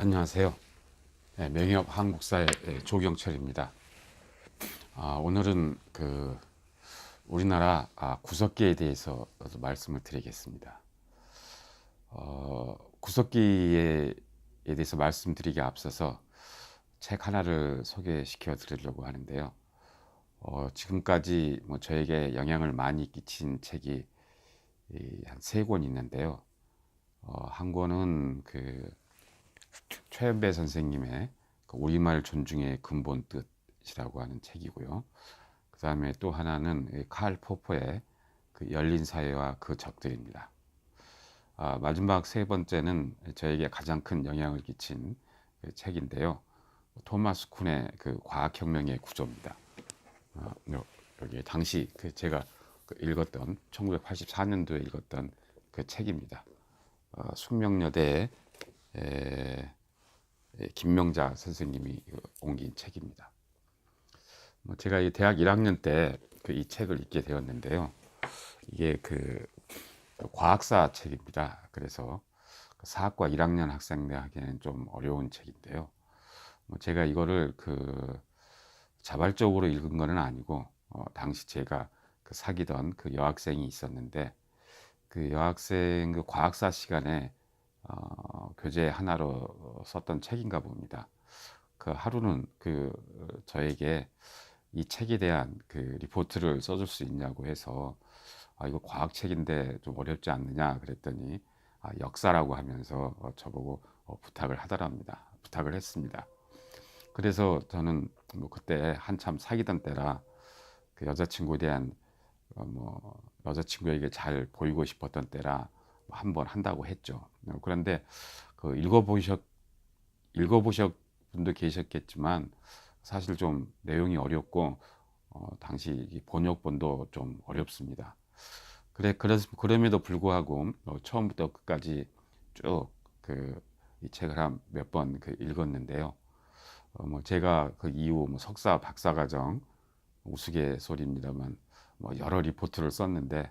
안녕하세요. 네, 명의업 한국사의 조경철입니다. 오늘은 우리나라 구석기에 대해서 말씀을 드리겠습니다. 구석기에 대해서 말씀드리기 앞서서 책 하나를 소개시켜 드리려고 하는데요. 지금까지 저에게 영향을 많이 끼친 책이 한 세 권 있는데요. 한 권은 최연배 선생님의 우리말 존중의 근본 뜻이라고 하는 책이고요. 그 다음에 또 하나는 칼 포퍼의 열린 사회와 그 적들입니다. 마지막 세 번째는 저에게 가장 큰 영향을 끼친 책인데요. 토마스 쿤의 과학혁명의 구조입니다. 여기 당시 제가 읽었던 1984년도에 읽었던 그 책입니다. 숙명여대의 김명자 선생님이 옮긴 책입니다. 제가 이 대학 1학년 때 이 책을 읽게 되었는데요. 이게 과학사 책입니다. 그래서 사학과 1학년 학생들 하기에는 좀 어려운 책인데요. 제가 이거를 자발적으로 읽은 거는 아니고 당시 제가 사귀던 여학생이 있었는데 그 여학생 과학사 시간에 교재 하나로 썼던 책인가 봅니다. 하루는 저에게 이 책에 대한 리포트를 써줄 수 있냐고 해서 이거 과학책인데 좀 어렵지 않느냐 그랬더니 역사라고 하면서 저보고 부탁을 했습니다. 그래서 저는 그때 한참 사귀던 때라 여자친구에 대한 여자친구에게 잘 보이고 싶었던 때라 한번 한다고 했죠. 그런데 읽어보셨 분도 계셨겠지만 사실 좀 내용이 어렵고 당시 번역본도 좀 어렵습니다. 그래서 그럼에도 불구하고 처음부터 끝까지 쭉 이 책을 한 몇 번 읽었는데요. 제가 그 이후 석사 박사과정 우스갯소리입니다만 여러 리포트를 썼는데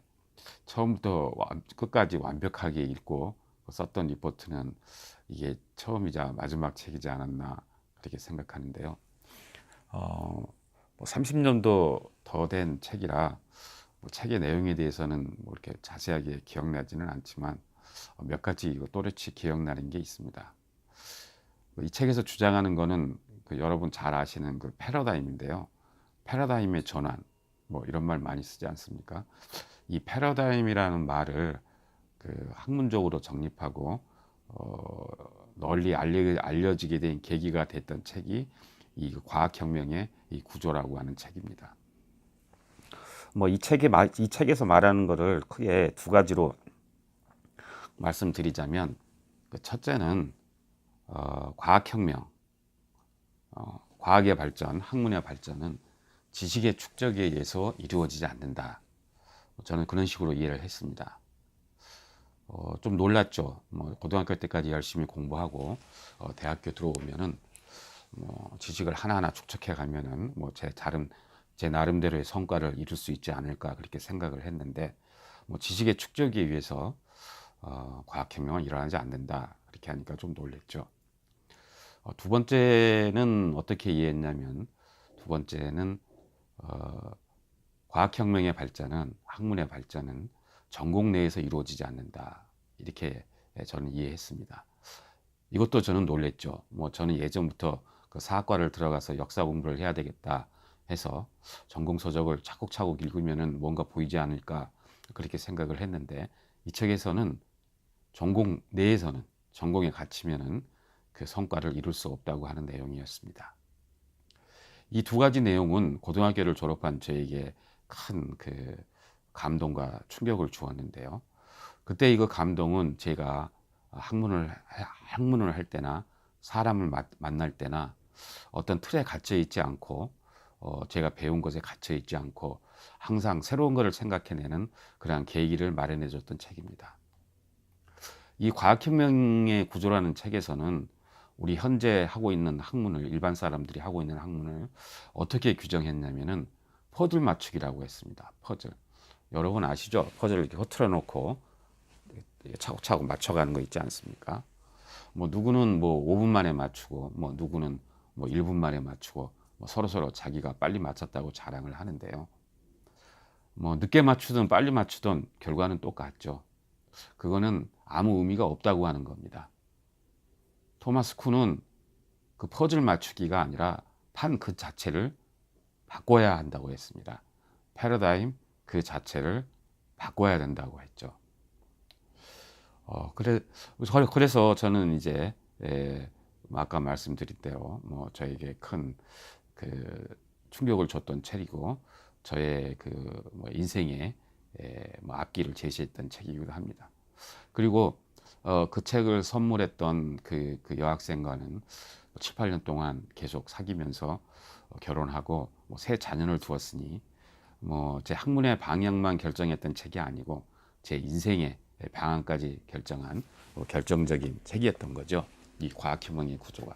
처음부터 끝까지 완벽하게 읽고 썼던 리포트는 이게 처음이자 마지막 책이지 않았나 그렇게 생각하는데요. 30년도 더 된 책이라 책의 내용에 대해서는 이렇게 자세하게 기억나지는 않지만 몇 가지 또렷이 기억나는 게 있습니다. 이 책에서 주장하는 거는 여러분 잘 아시는 패러다임인데요. 패러다임의 전환, 이런 말 많이 쓰지 않습니까? 이 패러다임이라는 말을 학문적으로 정립하고 널리 알려지게 된 계기가 됐던 책이 이 과학혁명의 이 구조라고 하는 책입니다. 이 책에서 말하는 것을 크게 두 가지로 말씀드리자면, 첫째는 과학혁명, 과학의 발전, 학문의 발전은 지식의 축적에 의해서 이루어지지 않는다. 저는 그런 식으로 이해를 했습니다. 좀 놀랐죠. 고등학교 때까지 열심히 공부하고 대학교 들어오면은 지식을 하나하나 축적해 가면은 제 나름대로의 성과를 이룰 수 있지 않을까 그렇게 생각을 했는데 지식의 축적에 의해서 과학혁명은 일어나지 않는다 그렇게 하니까 좀 놀랬죠. 두 번째는 어떻게 이해했냐면 두 번째는 과학혁명의 발전은 학문의 발전은 전공 내에서 이루어지지 않는다 이렇게 저는 이해했습니다. 이것도 저는 놀랬죠. 저는 예전부터 사학과를 들어가서 역사 공부를 해야 되겠다 해서 전공 서적을 차곡차곡 읽으면은 뭔가 보이지 않을까 그렇게 생각을 했는데 이 책에서는 전공 내에서는 전공에 갇히면은 그 성과를 이룰 수 없다고 하는 내용이었습니다. 이 두 가지 내용은 고등학교를 졸업한 저에게 큰 감동과 충격을 주었는데요. 그때 이거 감동은 제가 학문을 할 때나 사람을 만날 때나 어떤 틀에 갇혀 있지 않고 제가 배운 것에 갇혀 있지 않고 항상 새로운 것을 생각해내는 그러한 계기를 마련해 줬던 책입니다. 이 과학혁명의 구조라는 책에서는 우리 현재 하고 있는 학문을 일반 사람들이 하고 있는 학문을 어떻게 규정했냐면은 퍼즐 맞추기라고 했습니다. 퍼즐. 여러분 아시죠? 퍼즐을 이렇게 흐트러 놓고 차곡차곡 맞춰가는 거 있지 않습니까? 뭐 누구는 뭐 5분 만에 맞추고 뭐 누구는 뭐 1분 만에 맞추고 뭐 서로서로 자기가 빨리 맞췄다고 자랑을 하는데요. 뭐 늦게 맞추든 빨리 맞추든 결과는 똑같죠. 그거는 아무 의미가 없다고 하는 겁니다. 토마스 쿤은 그 퍼즐 맞추기가 아니라 판 그 자체를 바꿔야 한다고 했습니다. 패러다임 그 자체를 바꿔야 된다고 했죠. 그래서 저는 이제 아까 말씀드린 대로 뭐 저에게 큰 그 충격을 줬던 책이고 저의 그뭐 인생의 뭐 앞길을 제시했던 책이기도 합니다. 그리고 그 책을 선물했던 그 여학생과는 7, 8년 동안 계속 사귀면서 결혼하고 뭐 세 자녀를 두었으니 뭐 제 학문의 방향만 결정했던 책이 아니고 제 인생의 방향까지 결정한 결정적인 책이었던 거죠. 이 과학혁명의 구조가.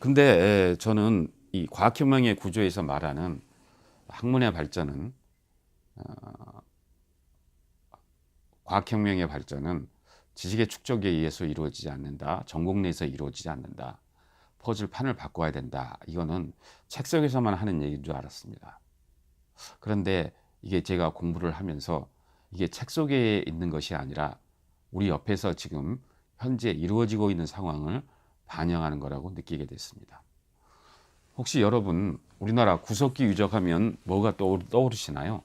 근데 저는 이 과학혁명의 구조에서 말하는 학문의 발전은 과학혁명의 발전은 지식의 축적에 의해서 이루어지지 않는다. 전공 내에서 이루어지지 않는다. 퍼즐 판을 바꿔야 된다. 이거는 책 속에서만 하는 얘기인 줄 알았습니다. 그런데 이게 제가 공부를 하면서 이게 책 속에 있는 것이 아니라 우리 옆에서 지금 현재 이루어지고 있는 상황을 반영하는 거라고 느끼게 됐습니다. 혹시 여러분 우리나라 구석기 유적하면 뭐가 떠오르시나요?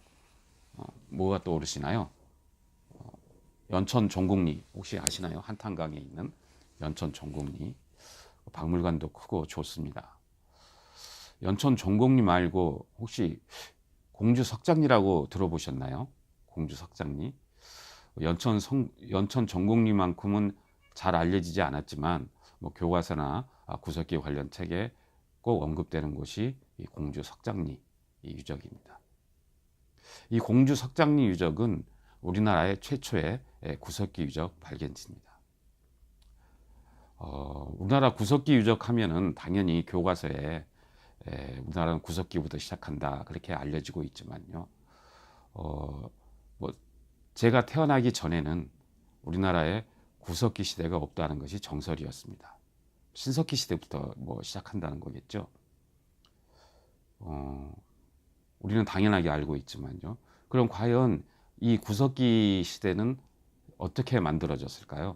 뭐가 떠오르시나요? 연천 종국리 혹시 아시나요? 한탄강에 있는 연천 종국리 박물관도 크고 좋습니다. 연천 종국리 말고 혹시 공주 석장리라고 들어보셨나요? 공주 석장리. 연천 종국리만큼은 잘 알려지지 않았지만 뭐 교과서나 구석기 관련 책에 꼭 언급되는 곳이 이 공주 석장리 이 유적입니다. 이 공주 석장리 유적은 우리나라의 최초의 구석기 유적 발견지입니다. 우리나라 구석기 유적하면은 당연히 교과서에 우리나라는 구석기부터 시작한다 그렇게 알려지고 있지만요. 뭐 제가 태어나기 전에는 우리나라에 구석기 시대가 없다는 것이 정설이었습니다. 신석기 시대부터 뭐 시작한다는 거겠죠. 우리는 당연하게 알고 있지만요. 그럼 과연 이 구석기 시대는 어떻게 만들어졌을까요?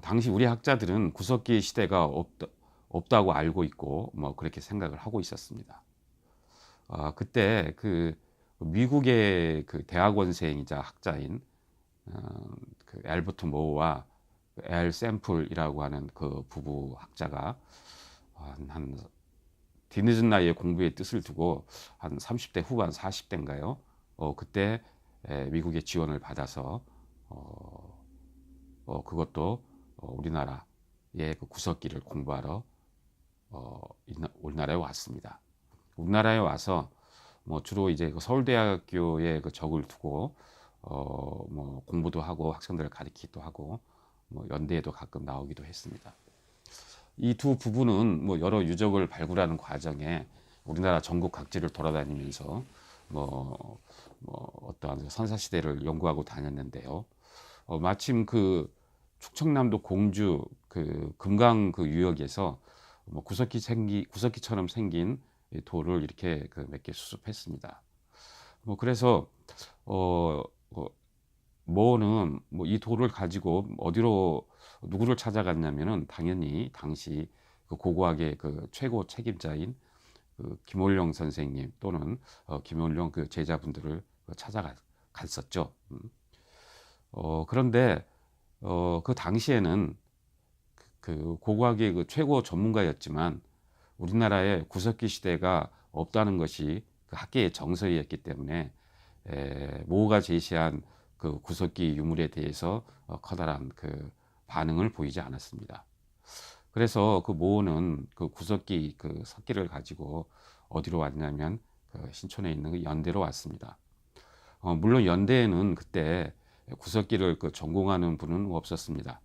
당시 우리 학자들은 구석기 시대가 없다고 알고 있고 뭐 그렇게 생각을 하고 있었습니다. 그때 그 미국의 그 대학원생이자 학자인 그 앨버트 모어와 엘 샘플이라고 하는 그 부부 학자가 한 뒤늦은 나이에 공부의 뜻을 두고 한 30대 후반 40대인가요? 그때 미국의 지원을 받아서 그것도 우리나라의 그 구석기를 공부하러 우리나라에 왔습니다. 우리나라에 와서 뭐 주로 이제 그 서울대학교에 그 적을 두고 뭐 공부도 하고 학생들을 가르치기도 하고 뭐 연대에도 가끔 나오기도 했습니다. 이 두 부부는 뭐 여러 유적을 발굴하는 과정에 우리나라 전국 각지를 돌아다니면서 뭐 어떠한 선사 시대를 연구하고 다녔는데요. 마침 그 충청남도 공주 그 금강 그 유역에서 뭐 구석기처럼 생긴 돌을 이렇게 그 몇 개 수습했습니다. 뭐 그래서 모어는 뭐 이 돌을 가지고 어디로 누구를 찾아갔냐면은 당연히 당시 그 고고학의 그 최고 책임자인 그 김올령 선생님 또는 김올령 그 제자분들을 찾아갔었죠. 그런데 그 당시에는 그 고고학의 그 최고 전문가였지만 우리나라에 구석기 시대가 없다는 것이 그 학계의 정설이었기 때문에 모어가 제시한 그 구석기 유물에 대해서 커다란 그 반응을 보이지 않았습니다. 그래서 그 모어는 그 구석기 그 석기를 가지고 어디로 왔냐면 그 신촌에 있는 그 연대로 왔습니다. 물론 연대에는 그때 구석기를 그 전공하는 분은 없었습니다.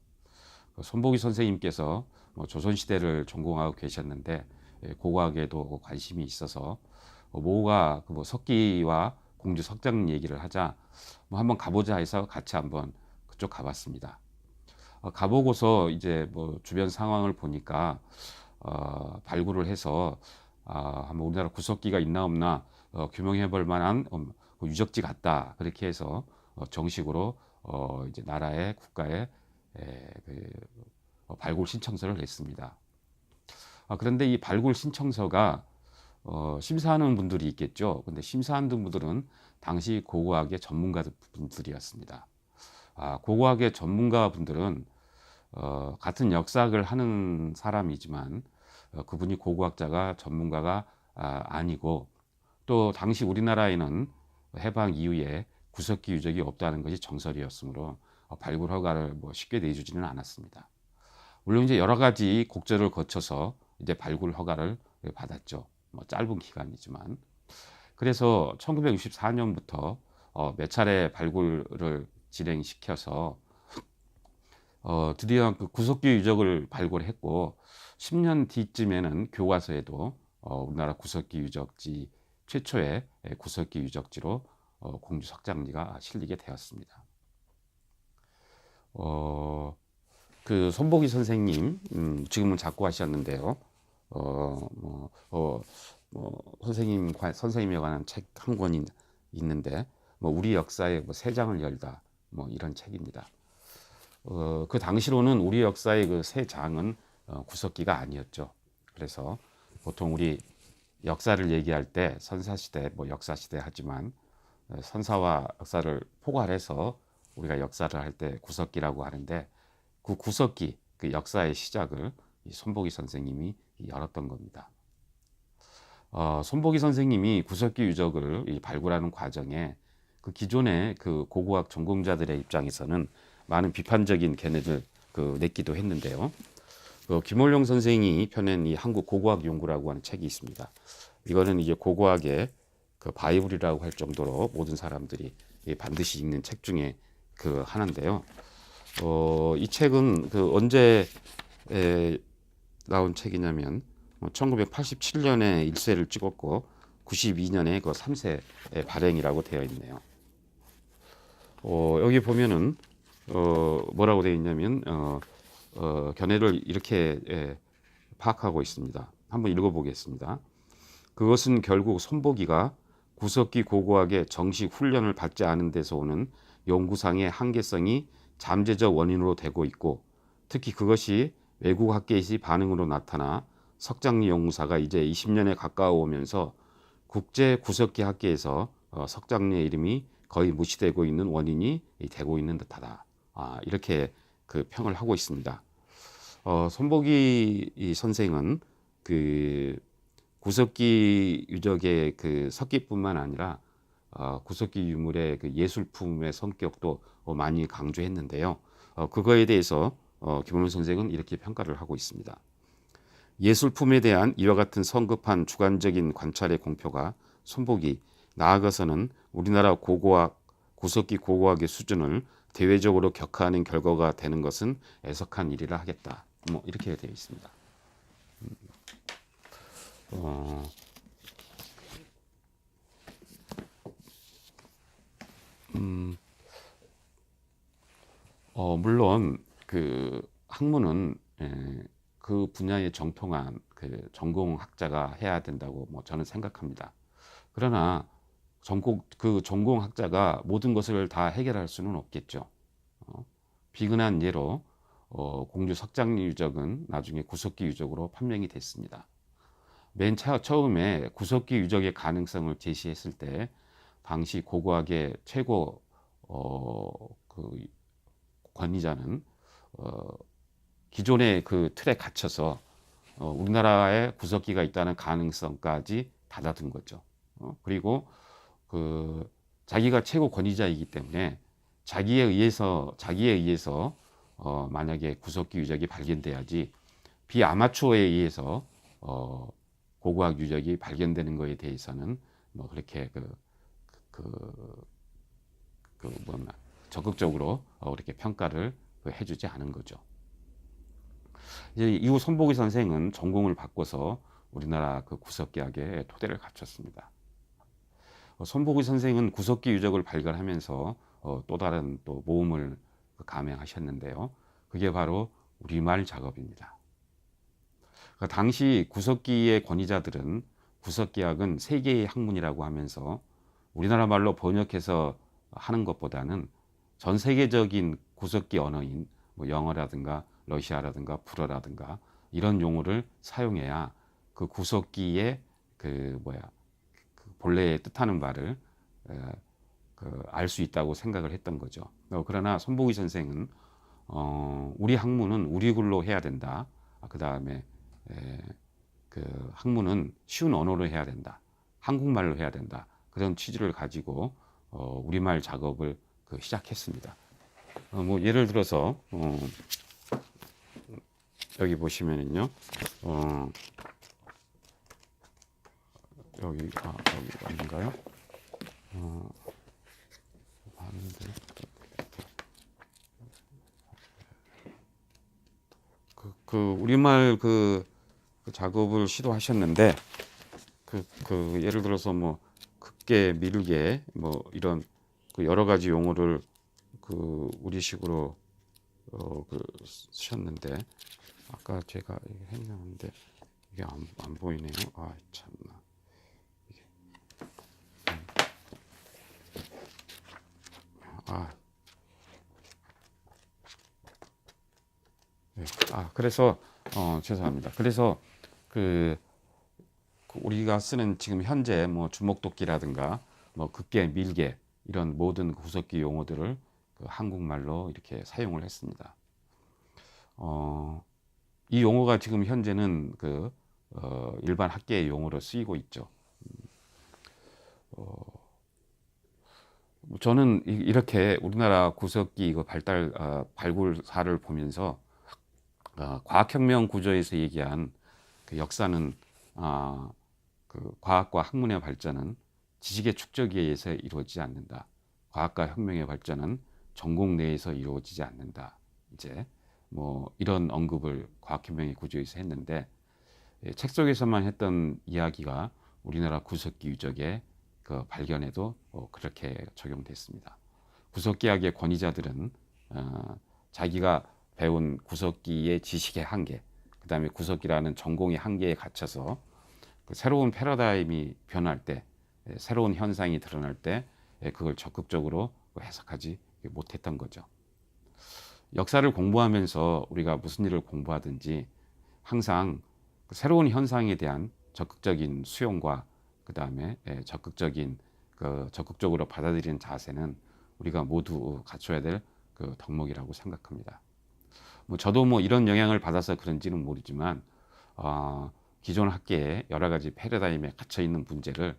손보기 선생님께서 뭐 조선시대를 전공하고 계셨는데 고고학에도 관심이 있어서 모가 그뭐 석기와 공주 석장 얘기를 하자 뭐 한번 가보자 해서 같이 한번 그쪽 가봤습니다. 가보고서 이제 뭐 주변 상황을 보니까 발굴을 해서 한번 우리나라 구석기가 있나 없나 규명해 볼 만한 그 유적지 같다. 그렇게 해서 정식으로 이제 나라의 국가에 그 발굴 신청서를 냈습니다. 그런데 이 발굴 신청서가 심사하는 분들이 있겠죠. 근데 심사하는 분들은 당시 고고학의 전문가분들이었습니다. 고고학의 전문가분들은 같은 역사학을 하는 사람이지만 그분이 고고학자가 전문가가 아니고, 또 당시 우리나라에는 해방 이후에 구석기 유적이 없다는 것이 정설이었으므로 발굴 허가를 뭐 쉽게 내주지는 않았습니다. 물론 이제 여러 가지 곡절을 거쳐서 이제 발굴 허가를 받았죠. 뭐 짧은 기간이지만. 그래서 1964년부터 몇 차례 발굴을 진행시켜서 드디어 그 구석기 유적을 발굴했고, 10년 뒤쯤에는 교과서에도 우리나라 구석기 유적지 최초의 구석기 유적지로 공주 석장리가 실리게 되었습니다. 그 손보기 선생님, 지금은 작고하셨는데요. 선생님에 관한 책 한 권이 있는데, 뭐 우리 역사의 뭐 새 장을 열다, 뭐 이런 책입니다. 그 당시로는 우리 역사의 그 새 장은 구석기가 아니었죠. 그래서 보통 우리 역사를 얘기할 때 선사시대, 뭐 역사시대 하지만 선사와 역사를 포괄해서 우리가 역사를 할 때 구석기라고 하는데, 그 구석기, 그 역사의 시작을 이 손보기 선생님이 열었던 겁니다. 손보기 선생님이 구석기 유적을 발굴하는 과정에 그 기존의 그 고고학 전공자들의 입장에서는 많은 비판적인 견해를 냈기도 했는데요. 김월용 선생이 펴낸 이 한국 고고학 연구라고 하는 책이 있습니다. 이거는 이제 고고학의 그 바이블이라고 할 정도로 모든 사람들이 반드시 읽는 책 중에 그 하나인데요. 이 책은 그 언제 나온 책이냐면 1987년에 1세를 찍었고 92년에 그 3세 발행이라고 되어 있네요. 여기 보면은 뭐라고 되어 있냐면 견해를 이렇게 파악하고 있습니다. 한번 읽어보겠습니다. 그것은 결국 손보기가 구석기 고고학의 정식 훈련을 받지 않은 데서 오는 연구상의 한계성이 잠재적 원인으로 되고 있고, 특히 그것이 외국 학계의 반응으로 나타나 석장리 연구사가 이제 20년에 가까워오면서 국제 구석기 학계에서 석장리의 이름이 거의 무시되고 있는 원인이 되고 있는 듯하다. 이렇게 그 평을 하고 있습니다. 손보기 선생은 그 구석기 유적의 그 석기뿐만 아니라 구석기 유물의 그 예술품의 성격도 많이 강조했는데요. 그거에 대해서 김원훈 선생은 이렇게 평가를 하고 있습니다. 예술품에 대한 이와 같은 성급한 주관적인 관찰의 공표가 손보기, 나아가서는 우리나라 고고학, 구석기 고고학의 수준을 대외적으로 격하하는 결과가 되는 것은 애석한 일이라 하겠다. 뭐 이렇게 되어 있습니다. 물론 그 학문은 그 분야에 정통한 그 전공학자가 해야 된다고 뭐 저는 생각합니다. 그러나 그 전공학자가 모든 것을 다 해결할 수는 없겠죠. 비근한 예로 공주 석장리 유적은 나중에 구석기 유적으로 판명이 됐습니다. 맨 처음에 구석기 유적의 가능성을 제시했을 때 당시 고고학의 최고 그 권위자는 기존의 그 틀에 갇혀서 우리나라에 구석기가 있다는 가능성까지 닫아둔 거죠. 그리고 그 자기가 최고 권위자이기 때문에 자기에 의해서 만약에 구석기 유적이 발견돼야지, 비아마추어에 의해서 고고학 유적이 발견되는 것에 대해서는 뭐 그렇게 적극적으로 그렇게 평가를 해주지 않은 거죠. 이제 이후 손보기 선생은 전공을 바꿔서 우리나라 그 구석기학의 토대를 갖췄습니다. 손보기 선생은 구석기 유적을 발견하면서 또 다른 또 모험을 감행하셨는데요. 그게 바로 우리말 작업입니다. 당시 구석기의 권위자들은 구석기학은 세계의 학문이라고 하면서 우리나라 말로 번역해서 하는 것보다는 전 세계적인 구석기 언어인 뭐 영어라든가 러시아라든가 불어라든가 이런 용어를 사용해야 그 구석기의 그 본래의 뜻하는 바를 알 수 있다고 생각을 했던 거죠. 그러나 손보기 선생은 우리 학문은 우리 글로 해야 된다. 그 다음에 그 학문은 쉬운 언어로 해야 된다. 한국말로 해야 된다. 그런 취지를 가지고 우리말 작업을 시작했습니다. 뭐 예를 들어서 여기 보시면은요, 여기 아닌가요? 우리말 그 작업을 시도하셨는데 예를 들어서 뭐 극계, 밀계 뭐 이런 여러 가지 용어를 우리식으로 쓰셨는데 아까 제가 했는데 이게 안 보이네요. 아 참나. 그래서 죄송합니다. 그래서 우리가 쓰는 지금 현재 뭐 주목도끼라든가 뭐 극계, 밀계 이런 모든 구석기 용어들을 한국말로 이렇게 사용을 했습니다. 이 용어가 지금 현재는 일반 학계의 용어로 쓰이고 있죠. 저는 이렇게 우리나라 구석기 발굴사를 보면서 과학혁명 구조에서 얘기한 역사는 과학과 학문의 발전은 지식의 축적에 의해서 이루어지지 않는다. 과학과 혁명의 발전은 전공 내에서 이루어지지 않는다. 이제 뭐 이런 언급을 과학혁명의 구조에서 했는데 책 속에서만 했던 이야기가 우리나라 구석기 유적의 발견에도 그렇게 적용됐습니다. 구석기학의 권위자들은 자기가 배운 구석기의 지식의 한계, 그 다음에 구석기라는 전공의 한계에 갇혀서 새로운 패러다임이 변할 때, 새로운 현상이 드러날 때 그걸 적극적으로 해석하지 못했던 거죠. 역사를 공부하면서 우리가 무슨 일을 공부하든지 항상 새로운 현상에 대한 적극적인 수용과 그 다음에 적극적으로 받아들이는 자세는 우리가 모두 갖춰야 될 덕목이라고 생각합니다. 저도 뭐 이런 영향을 받아서 그런지는 모르지만 기존 학계의 여러 가지 패러다임에 갇혀 있는 문제를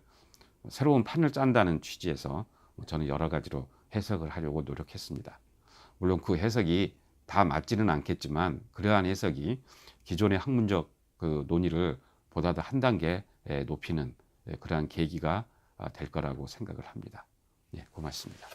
새로운 판을 짠다는 취지에서 저는 여러 가지로 해석을 하려고 노력했습니다. 물론 그 해석이 다 맞지는 않겠지만 그러한 해석이 기존의 학문적 논의를 보다 더 한 단계 높이는 그러한 계기가 될 거라고 생각을 합니다. 예, 고맙습니다.